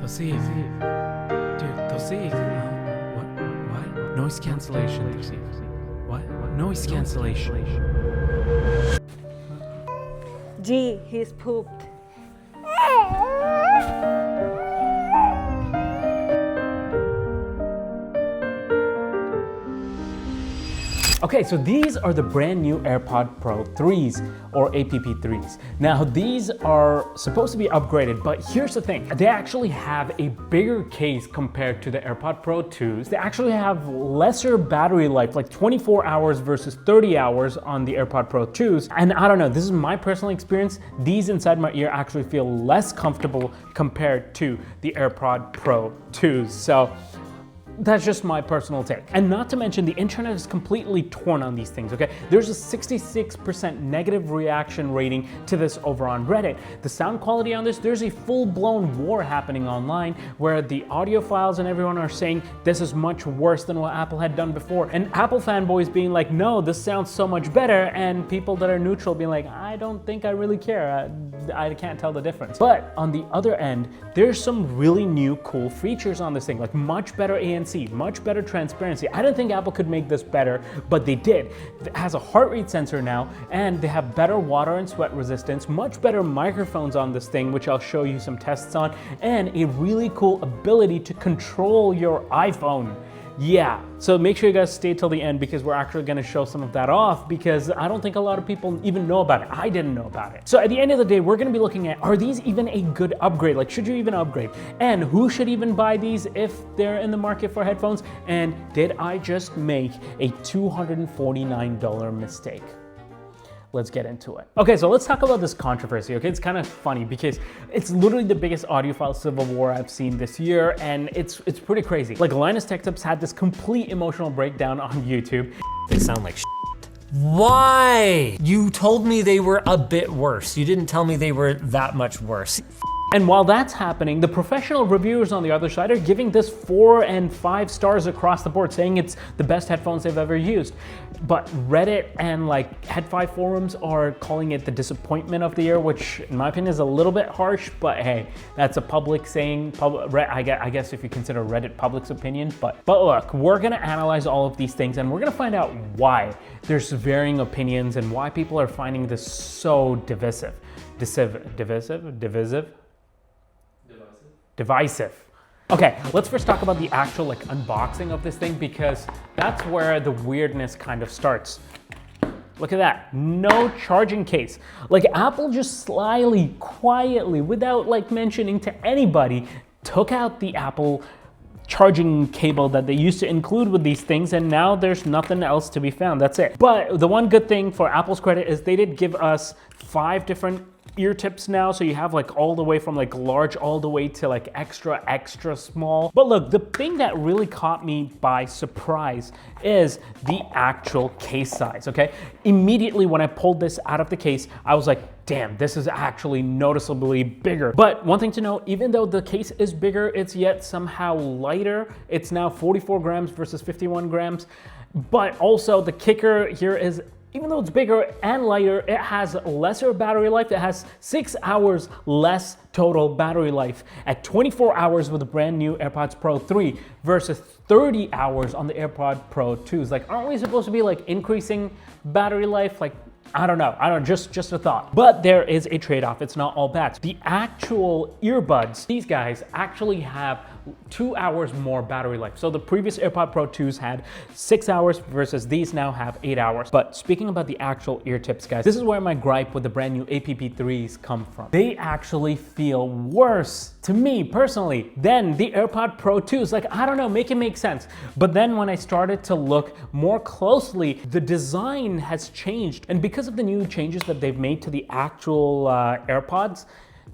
Tausif. Dude, Tausif. What? Noise cancellation. What? Noise cancellation. Gee, he's pooped. Okay, so these are the brand new AirPod Pro 3s or APP3s. Now these are supposed to be upgraded, but here's the thing. They actually have a bigger case compared to the AirPod Pro 2s. They actually have lesser battery life, like 24 hours versus 30 hours on the AirPod Pro 2s. And I don't know, this is my personal experience. These inside my ear actually feel less comfortable compared to the AirPod Pro 2s. So that's just my personal take. And not to mention, the internet is completely torn on these things, okay? There's a 66% negative reaction rating to this over on Reddit. The sound quality on this, there's a full-blown war happening online where the Audiophiles and everyone are saying this is much worse than what Apple had done before. And Apple fanboys being like, no, this sounds so much better. And people that are neutral being like, I don't think I really care. I can't tell the difference. But on the other end, there's some really new cool features on this thing, like much better ANC, much better transparency. I didn't think Apple could make this better, but they did. It has a heart rate sensor now, and they have better water and sweat resistance, much better microphones on this thing, which I'll show you some tests on, and a really cool ability to control your iPhone. Yeah, so make sure you guys stay till the end because we're actually gonna show some of that off because I don't think a lot of people even know about it. I didn't know about it. So at the end of the day, we're gonna be looking at, are these even a good upgrade? Like, should you even upgrade? And who should even buy these if they're in the market for headphones? And did I just make a $249 mistake? Let's get into it. Okay, so let's talk about this controversy, okay? It's kind of funny because it's literally the biggest audiophile civil war I've seen this year, and it's pretty crazy. Like, Linus Tech Tips had this complete emotional breakdown on YouTube. They sound like shit. Why? You told me they were a bit worse. You didn't tell me they were that much worse. And while that's happening, the professional reviewers on the other side are giving this 4 and 5 stars across the board, saying it's the best headphones they've ever used. But Reddit and like Head5 forums are calling it the disappointment of the year, which in my opinion is a little bit harsh, but hey, that's a public saying, I guess if you consider Reddit public's opinion. But look, we're gonna analyze all of these things and we're gonna find out why there's varying opinions and why people are finding this so divisive. Divisive. Okay, let's first talk about the actual like unboxing of this thing because that's where the weirdness kind of starts. Look at that, no charging case. Like Apple just slyly, quietly, without like mentioning to anybody, took out the Apple charging cable that they used to include with these things, and now there's nothing else to be found, that's it. But the one good thing for Apple's credit is they did give us 5 different ear tips now, so you have like all the way from like large all the way to like extra small. But look, the thing that really caught me by surprise is the actual case size, okay? Immediately when I pulled this out of the case, I was like, damn, this is actually noticeably bigger. But one thing to note, even though the case is bigger, it's yet somehow lighter. It's now 44 grams versus 51 grams. But also the kicker here is, even though it's bigger and lighter, it has lesser battery life. It has 6 hours less total battery life at 24 hours with the brand new AirPods Pro 3 versus 30 hours on the AirPod Pro 2s. Like, aren't we supposed to be like increasing battery life? Like, I don't know, just a thought. But there is a trade-off, it's not all bad. The actual earbuds, these guys actually have 2 hours more battery life. So the previous AirPod Pro 2s had 6 hours versus these now have 8 hours. But speaking about the actual ear tips, guys, this is where my gripe with the brand new APP3s come from. They actually feel worse, to me personally, than the AirPod Pro 2s. Like, I don't know, make it make sense. But then when I started to look more closely, the design has changed. And because of the new changes that they've made to the actual AirPods,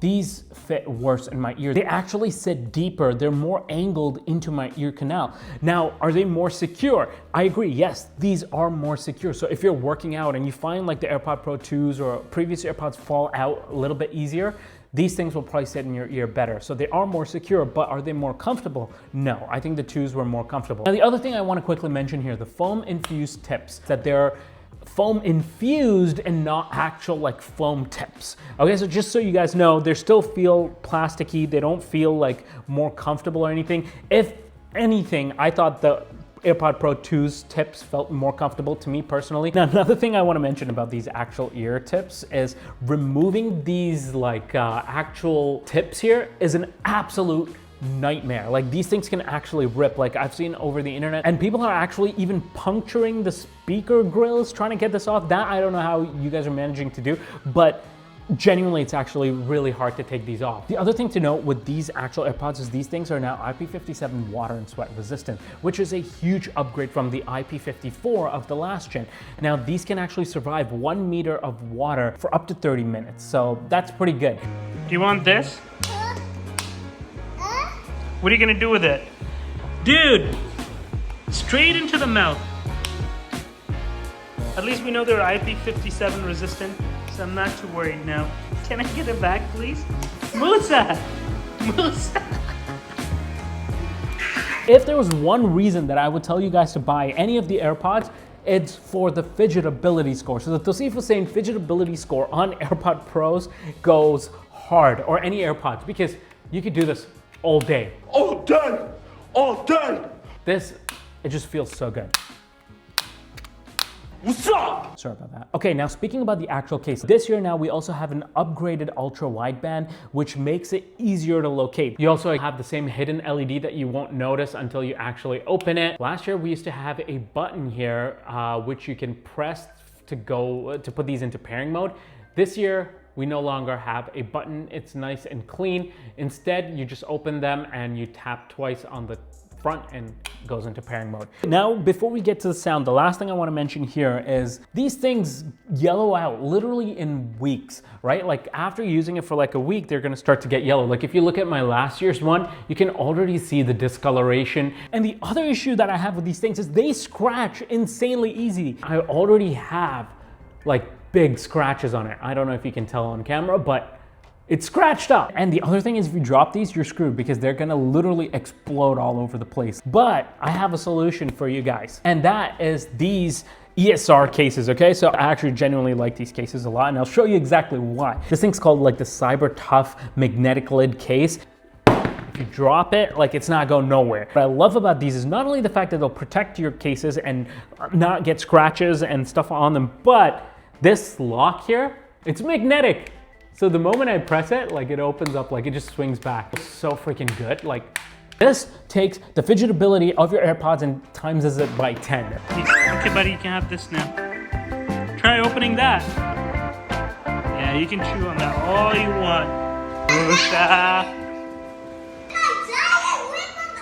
these fit worse in my ear. They actually sit deeper. They're more angled into my ear canal. Now, are they more secure? I agree, yes, these are more secure. So if you're working out and you find like the AirPod Pro 2s or previous AirPods fall out a little bit easier, these things will probably sit in your ear better. So they are more secure, but are they more comfortable? No, I think the 2s were more comfortable. Now, the other thing I want to quickly mention here, the foam infused tips, that they're foam infused and not actual like foam tips. Okay, so just so you guys know, they still feel plasticky. They don't feel like more comfortable or anything. If anything, I thought the AirPod Pro 2's tips felt more comfortable to me personally. Now, another thing I want to mention about these actual ear tips is removing these like actual tips here is an absolute nightmare. Like these things can actually rip, like I've seen over the internet, and people are actually even puncturing the speaker grills trying to get this off. That I don't know how you guys are managing to do, but genuinely it's actually really hard to take these off. The other thing to note with these actual AirPods is these things are now IP57 water and sweat resistant, which is a huge upgrade from the IP54 of the last gen. Now these can actually survive 1 meter of water for up to 30 minutes, so that's pretty good. Do you want this? What are you gonna do with it? Dude, straight into the mouth. At least we know they're IP57 resistant, so I'm not too worried now. Can I get it back, please? Musa! Musa! If there was one reason that I would tell you guys to buy any of the AirPods, it's for the fidgetability score. So the Tausif was saying fidgetability score on AirPod Pros goes hard, or any AirPods, because you could do this all day. All day! All day! This, it just feels so good. What's up? Sorry about that. Okay, now speaking about the actual case, this year now we also have an upgraded ultra wideband, which makes it easier to locate. You also have the same hidden LED that you won't notice until you actually open it. Last year we used to have a button here, which you can press to put these into pairing mode. This year, we no longer have a button. It's nice and clean. Instead, you just open them and you tap twice on the front and it goes into pairing mode. Now, before we get to the sound, the last thing I want to mention here is these things yellow out literally in weeks, right? Like after using it for like a week, they're gonna start to get yellow. Like if you look at my last year's one, you can already see the discoloration. And the other issue that I have with these things is they scratch insanely easy. I already have like big scratches on it. I don't know if you can tell on camera, but it's scratched up. And the other thing is if you drop these, you're screwed because they're gonna literally explode all over the place. But I have a solution for you guys, and that is these ESR cases, okay? So I actually genuinely like these cases a lot, and I'll show you exactly why. This thing's called like the Cyber Tough magnetic lid case. If you drop it, like it's not going nowhere. What I love about these is not only the fact that they'll protect your cases and not get scratches and stuff on them, but this lock here, it's magnetic. So the moment I press it, like it opens up, like it just swings back. It's so freaking good. Like this takes the fidgetability of your AirPods and times it by 10. Okay, buddy, you can have this now. Try opening that. Yeah, you can chew on that all you want. Musa.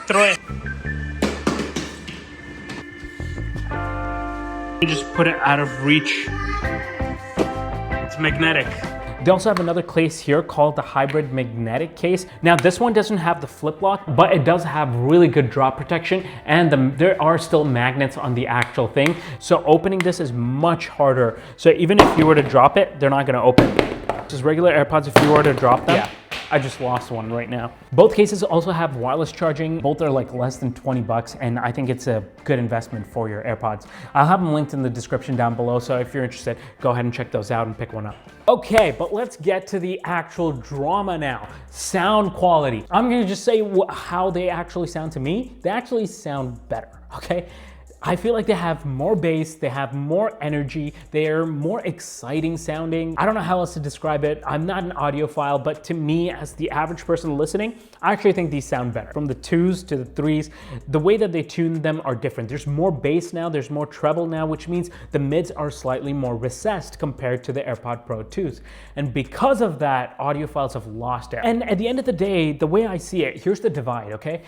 Throw it. You just put it out of reach. It's magnetic. They also have another case here called the hybrid magnetic case. Now this one doesn't have the flip lock, but it does have really good drop protection, and there are still magnets on the actual thing. So opening this is much harder. So even if you were to drop it, they're not gonna open. Just regular AirPods, if you were to drop them, yeah. I just lost one right now. Both cases also have wireless charging. Both are like less than 20 bucks, and I think it's a good investment for your AirPods. I'll have them linked in the description down below, so if you're interested, go ahead and check those out and pick one up. Okay, but let's get to the actual drama now. Sound quality. I'm gonna just say how they actually sound to me. They actually sound better, okay? I feel like they have more bass, they have more energy, they're more exciting sounding. I don't know how else to describe it. I'm not an audiophile, but to me, as the average person listening, I actually think these sound better. From the 2s to the 3s, the way that they tune them are different. There's more bass now, there's more treble now, which means the mids are slightly more recessed compared to the AirPod Pro 2s. And because of that, audiophiles have lost it. And at the end of the day, the way I see it, here's the divide, okay?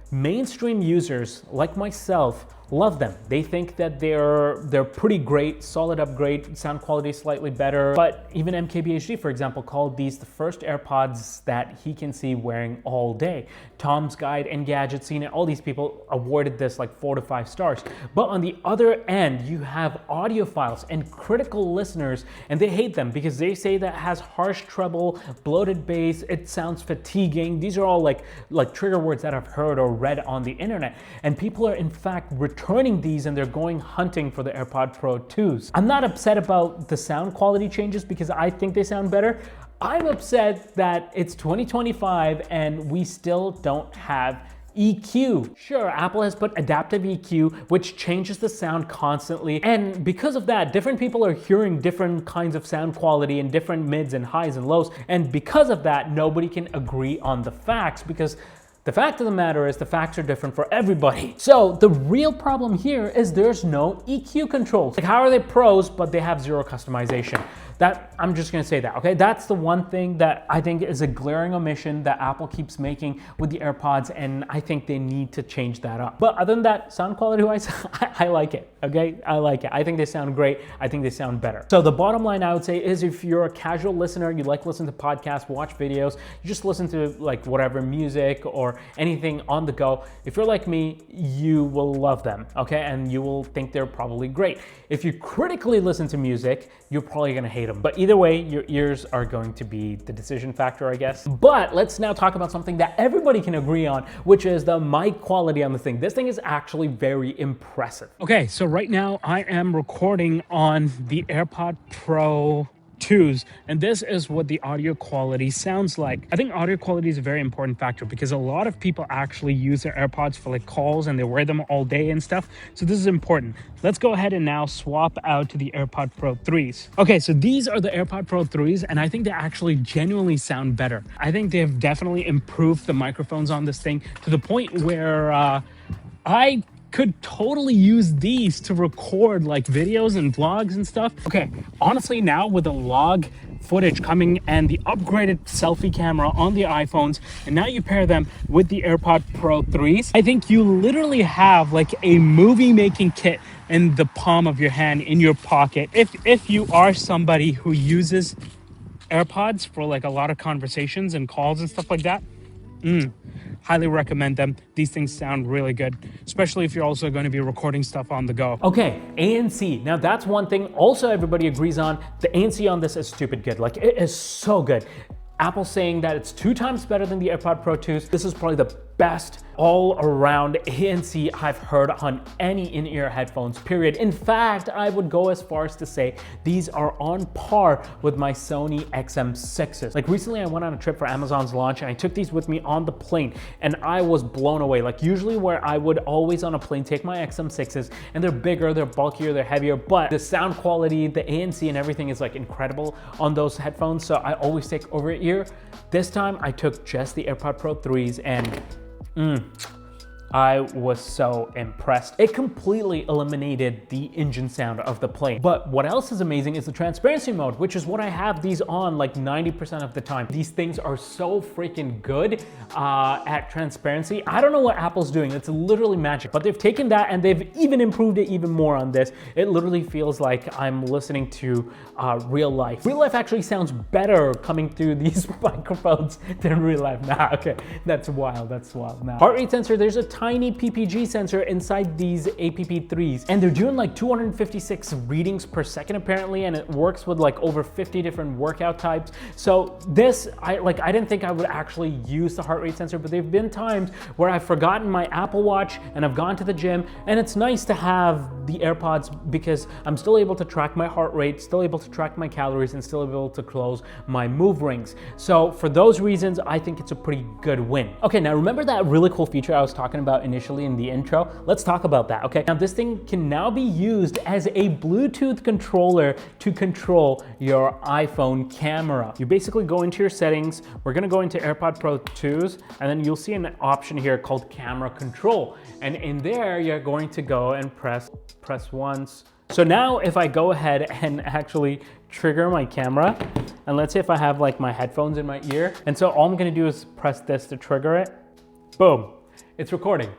Mainstream users like myself love them. They think that they're pretty great, solid upgrade, sound quality slightly better. But even MKBHD, for example, called these the first AirPods that he can see wearing all day. Tom's Guide, Engadget, CNET, all these people awarded this like 4 to 5 stars. But on the other end, you have audiophiles and critical listeners, and they hate them because they say that it has harsh treble, bloated bass, it sounds fatiguing. These are all like trigger words that I've heard or read on the internet. And people are in fact returning returning these and they're going hunting for the AirPod Pro 2s. I'm not upset about the sound quality changes because I think they sound better. I'm upset that it's 2025 and we still don't have EQ. Sure, Apple has put adaptive EQ, which changes the sound constantly. And because of that, different people are hearing different kinds of sound quality in different mids and highs and lows. And because of that, nobody can agree on the facts because the fact of the matter is the facts are different for everybody. So the real problem here is there's no EQ controls. Like, how are they pros, but they have zero customization? That, I'm just gonna say that, okay? That's the one thing that I think is a glaring omission that Apple keeps making with the AirPods, and I think they need to change that up. But other than that, sound quality-wise, I like it, okay? I like it. I think they sound great. I think they sound better. So the bottom line I would say is if you're a casual listener, you like listening to podcasts, watch videos, you just listen to like whatever music or anything on the go, if you're like me, you will love them, okay? And you will think they're probably great. If you critically listen to music, you're probably gonna hate them. But either way, your ears are going to be the decision factor, I guess. But let's now talk about something that everybody can agree on, which is the mic quality on the thing. This thing is actually very impressive. Okay, so right now I am recording on the AirPod Pro 2s, and this is what the audio quality sounds like. I think audio quality is a very important factor because a lot of people actually use their AirPods for like calls and they wear them all day and stuff. So this is important. Let's go ahead and now swap out to the AirPod Pro 3s. Okay, so these are the AirPod Pro 3s, and I think they actually genuinely sound better. I think they have definitely improved the microphones on this thing to the point where I could totally use these to record like videos and vlogs and stuff. Okay, honestly now with the log footage coming and the upgraded selfie camera on the iPhones, and now you pair them with the AirPod Pro 3s, I think you literally have like a movie making kit in the palm of your hand in your pocket. If you are somebody who uses AirPods for like a lot of conversations and calls and stuff like that, highly recommend them. These things sound really good, especially if you're also going to be recording stuff on the go. Okay, ANC. Now that's one thing also everybody agrees on. The ANC on this is stupid good. Like, it is so good. Apple's saying that it's 2 times better than the AirPod Pro 2s. This is probably the best all-around ANC I've heard on any in-ear headphones, period. In fact, I would go as far as to say these are on par with my Sony XM6s. Like, recently I went on a trip for Amazon's launch and I took these with me on the plane and I was blown away. Like, usually where I would always on a plane take my XM6s and they're bigger, they're bulkier, they're heavier, but the sound quality, the ANC and everything is like incredible on those headphones, so I always take Overear. This time I took just the AirPod Pro 3s and I was so impressed. It completely eliminated the engine sound of the plane. But what else is amazing is the transparency mode, which is what I have these on like 90% of the time. These things are so freaking good at transparency. I don't know what Apple's doing. It's literally magic. But they've taken that and they've even improved it even more on this. It literally feels like I'm listening to real life. Real life actually sounds better coming through these microphones than real life. Nah, okay, that's wild. That's wild. Nah. Heart rate sensor, there's a tiny PPG sensor inside these APP3s, and they're doing like 256 readings per second apparently, and it works with like over 50 different workout types. So this, I didn't think I would actually use the heart rate sensor, but there've been times where I've forgotten my Apple Watch and I've gone to the gym, and it's nice to have the AirPods because I'm still able to track my heart rate, still able to track my calories, and still able to close my move rings. So for those reasons, I think it's a pretty good win. Okay, now remember that really cool feature I was talking about initially in the intro? Let's talk about that, okay? Now this thing can now be used as a Bluetooth controller to control your iPhone camera. You basically go into your settings, we're gonna go into AirPod Pro 2s, and then you'll see an option here called camera control. And in there, you're going to go and press once. So now if I go ahead and actually trigger my camera, and let's say if I have like my headphones in my ear, and so all I'm gonna do is press this to trigger it, boom. It's recording.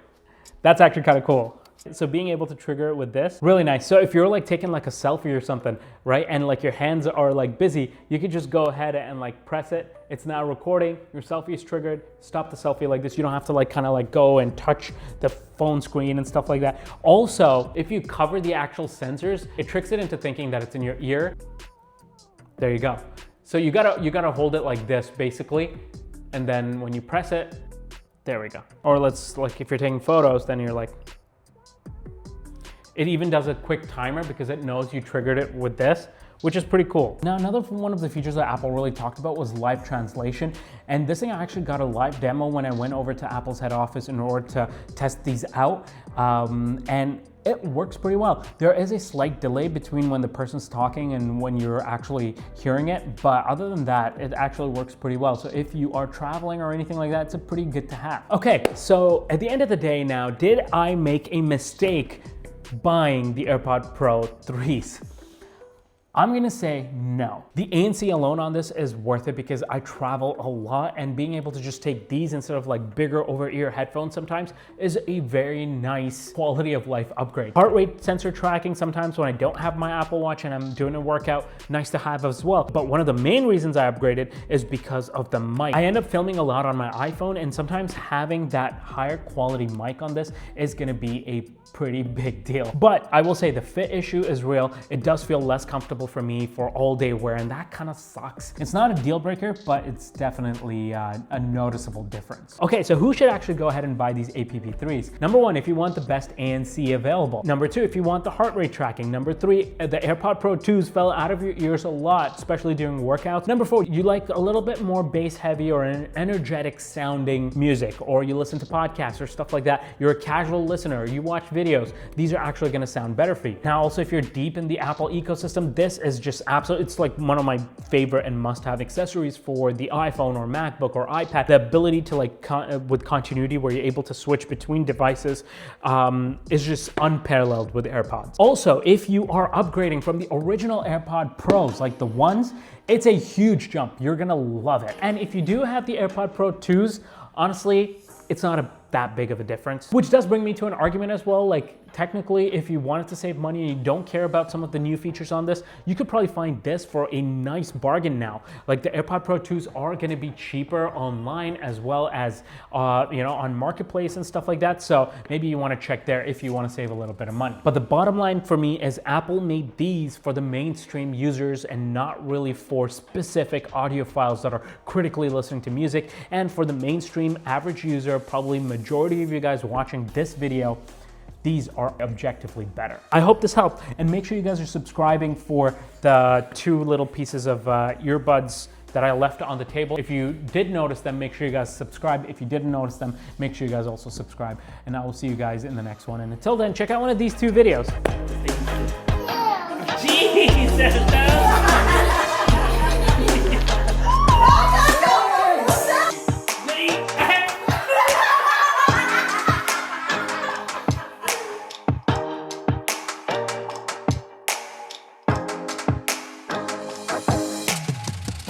That's actually kind of cool. So being able to trigger it with this, really nice. So if you're like taking like a selfie or something, right? And like your hands are like busy, you could just go ahead and like press it. It's now recording, your selfie is triggered, stop the selfie like this. You don't have to like kind of like go and touch the phone screen and stuff like that. Also, if you cover the actual sensors, it tricks it into thinking that it's in your ear. There you go. So you gotta hold it like this basically. And then when you press it, there we go. Or let's, like if you're taking photos, then you're like, It even does a quick timer because it knows you triggered it with this, which is pretty cool. Now, another one of the features that Apple really talked about was live translation. And this thing, I actually got a live demo when I went over to Apple's head office in order to test these out. And it works pretty well. There is a slight delay between when the person's talking and when you're actually hearing it, but other than that, it actually works pretty well. So if you are traveling or anything like that, it's a pretty good to have. Okay, so at the end of the day now, did I make a mistake buying the AirPod Pro 3s? I'm gonna say no. The ANC alone on this is worth it because I travel a lot, and being able to just take these instead of like bigger over-ear headphones sometimes is a very nice quality of life upgrade. Heart rate sensor tracking sometimes when I don't have my Apple Watch and I'm doing a workout, nice to have as well. But one of the main reasons I upgraded is because of the mic. I end up filming a lot on my iPhone, and sometimes having that higher quality mic on this is gonna be a pretty big deal. But I will say the fit issue is real. It does feel less comfortable for me for all day wear, and that kind of sucks. It's not a deal breaker, but it's definitely a noticeable difference. Okay, so who should actually go ahead and buy these APP3s? Number one, if you want the best ANC available. Number two, if you want the heart rate tracking. Number three, the AirPod Pro 2s fell out of your ears a lot, especially during workouts. Number four, you like a little bit more bass heavy or an energetic sounding music, or you listen to podcasts or stuff like that. You're a casual listener, you watch videos. These are actually gonna sound better for you. Now, also, if you're deep in the Apple ecosystem, this is just absolute. It's like one of my favorite and must-have accessories for the iPhone or MacBook or iPad. The ability to like with continuity, where you're able to switch between devices, is just unparalleled with AirPods. Also, if you are upgrading from the original AirPod Pros, like the ones, it's a huge jump. You're gonna love it. And if you do have the AirPod Pro 2s, honestly, it's not that big of a difference. Which does bring me to an argument as well. Like, technically, if you wanted to save money and you don't care about some of the new features on this, you could probably find this for a nice bargain now. Like, the AirPod Pro 2s are gonna be cheaper online as well as, on Marketplace and stuff like that. So maybe you wanna check there if you wanna save a little bit of money. But the bottom line for me is Apple made these for the mainstream users and not really for specific audiophiles that are critically listening to music. And for the mainstream average user, probably majority of you guys watching this video, these are objectively better. I hope this helped, and make sure you guys are subscribing for the two little pieces of earbuds that I left on the table. If you did notice them, make sure you guys subscribe. If you didn't notice them, make sure you guys also subscribe, and I will see you guys in the next one. And until then, check out one of these two videos. Jesus!